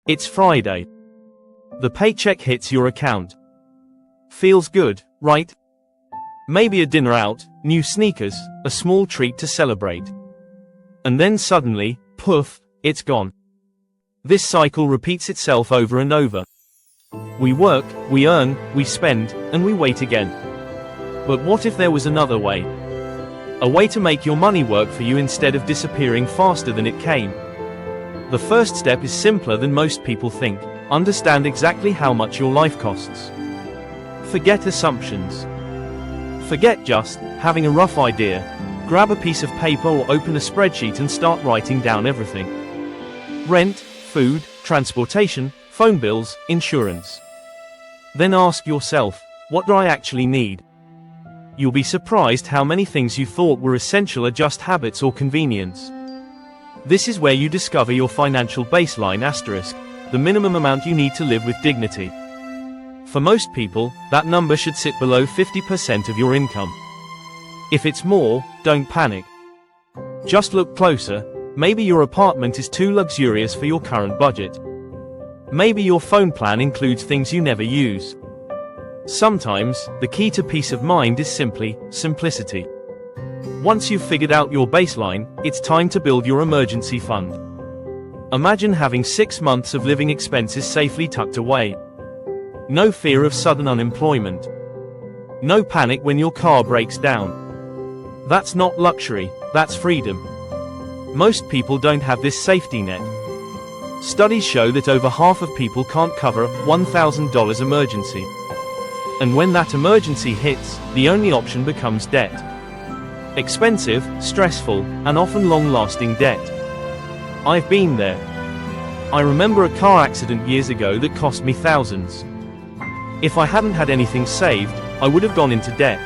It's Friday. The paycheck hits your account. Feels good, right? Maybe a dinner out, new sneakers, a small treat to celebrate. And then suddenly, poof, it's gone. This cycle repeats itself over and over. We work, we earn, we spend, and we wait again. But what if there was another way? A way to make your money work for you instead of disappearing faster than it came. The first step is simpler than most people think. Understand exactly how much your life costs. Forget assumptions. Forget just having a rough idea. Grab a piece of paper or open a spreadsheet and start writing down everything. Rent, food, transportation, phone bills, insurance. Then ask yourself, what do I actually need? You'll be surprised how many things you thought were essential are just habits or convenience. This is where you discover your financial baseline asterisk, the minimum amount you need to live with dignity. For most people, that number should sit below 50% of your income. If it's more, don't panic. Just look closer. Maybe your apartment is too luxurious for your current budget. Maybe your phone plan includes things you never use. Sometimes, the key to peace of mind is simply simplicity. Once you've figured out your baseline, it's time to build your emergency fund. Imagine having 6 months of living expenses safely tucked away. No fear of sudden unemployment. No panic when your car breaks down. That's not luxury, that's freedom. Most people don't have this safety net. Studies show that over half of people can't cover a $1,000 emergency. And when that emergency hits, the only option becomes debt. Expensive, stressful, and often long-lasting debt. I've been there. I remember a car accident years ago that cost me thousands. If I hadn't had anything saved, I would have gone into debt.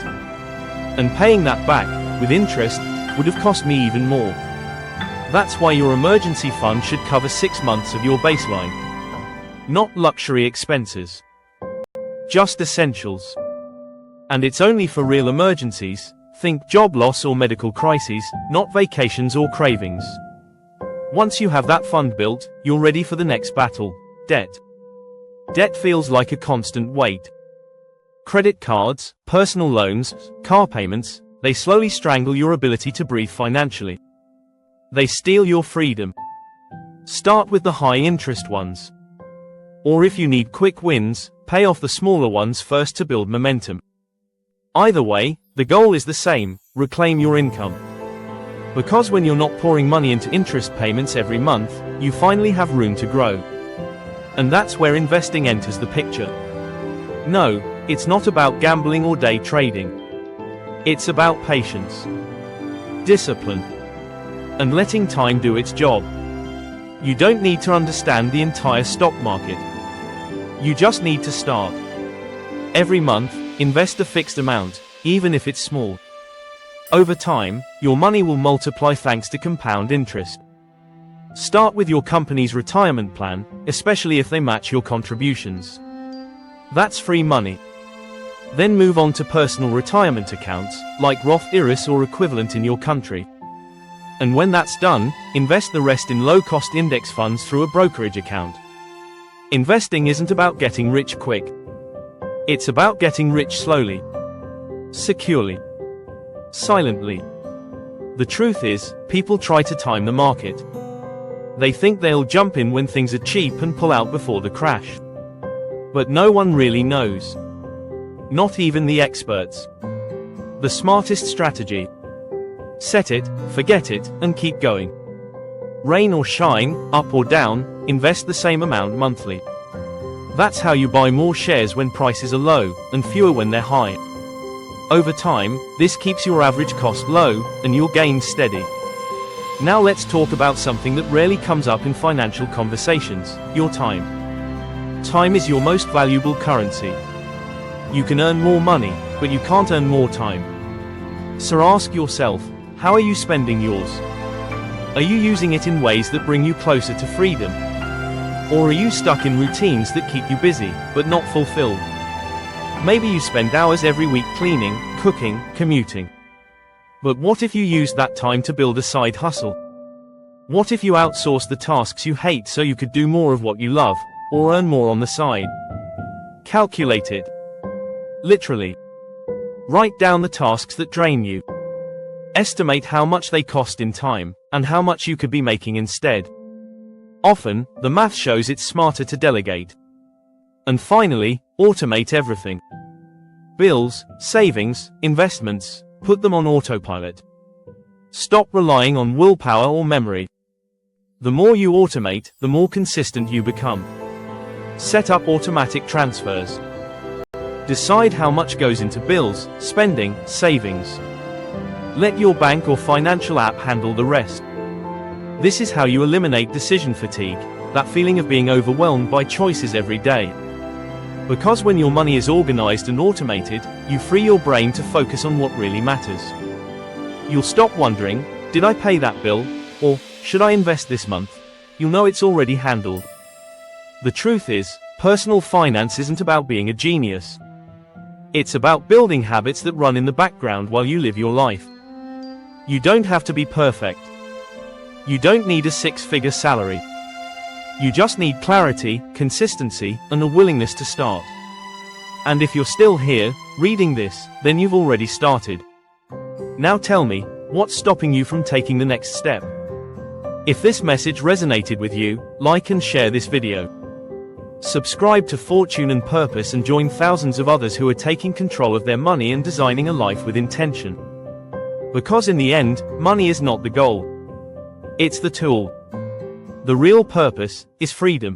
And paying that back, with interest, would have cost me even more. That's why your emergency fund should cover 6 months of your baseline. Not luxury expenses. Just essentials. And it's only for real emergencies. Think job loss or medical crises, not vacations or cravings. Once you have that fund built, you're ready for the next battle, debt. Debt feels like a constant weight. Credit cards, personal loans, car payments, they slowly strangle your ability to breathe financially. They steal your freedom. Start with the high-interest ones. Or if you need quick wins, pay off the smaller ones first to build momentum. Either way, the goal is the same, reclaim your income. Because when you're not pouring money into interest payments every month, you finally have room to grow. And that's where investing enters the picture. No, it's not about gambling or day trading. It's about patience, discipline, and letting time do its job. You don't need to understand the entire stock market. You just need to start. Every month, invest a fixed amount, even if it's small. Over time, your money will multiply thanks to compound interest. Start with your company's retirement plan, especially if they match your contributions. That's free money. Then move on to personal retirement accounts, like Roth IRAs or equivalent in your country. And when that's done, invest the rest in low-cost index funds through a brokerage account. Investing isn't about getting rich quick. It's about getting rich slowly, securely, silently. The truth is, people try to time the market. They think they'll jump in when things are cheap and pull out before the crash. But no one really knows. Not even the experts. The smartest strategy: set it, forget it, and keep going. Rain or shine, up or down, invest the same amount monthly. That's how you buy more shares when prices are low, and fewer when they're high. Over time, this keeps your average cost low, and your gains steady. Now let's talk about something that rarely comes up in financial conversations: your time. Time is your most valuable currency. You can earn more money, but you can't earn more time. So ask yourself, how are you spending yours? Are you using it in ways that bring you closer to freedom? Or are you stuck in routines that keep you busy, but not fulfilled? Maybe you spend hours every week cleaning, cooking, commuting. But what if you used that time to build a side hustle? What if you outsource the tasks you hate so you could do more of what you love, or earn more on the side? Calculate it. Literally. Write down the tasks that drain you. Estimate how much they cost in time, and how much you could be making instead. Often, the math shows it's smarter to delegate. And finally, automate everything. Bills, savings, investments, put them on autopilot. Stop relying on willpower or memory. The more you automate, the more consistent you become. Set up automatic transfers. Decide how much goes into bills, spending, savings. Let your bank or financial app handle the rest. This is how you eliminate decision fatigue, that feeling of being overwhelmed by choices every day. Because when your money is organized and automated, you free your brain to focus on what really matters. You'll stop wondering, did I pay that bill? Or, should I invest this month? You'll know it's already handled. The truth is, personal finance isn't about being a genius. It's about building habits that run in the background while you live your life. You don't have to be perfect. You don't need a six-figure salary. You just need clarity, consistency, and a willingness to start. And if you're still here, reading this, then you've already started. Now tell me, what's stopping you from taking the next step? If this message resonated with you, like and share this video. Subscribe to Fortune and Purpose and join thousands of others who are taking control of their money and designing a life with intention. Because in the end, money is not the goal. It's the tool. The real purpose is freedom.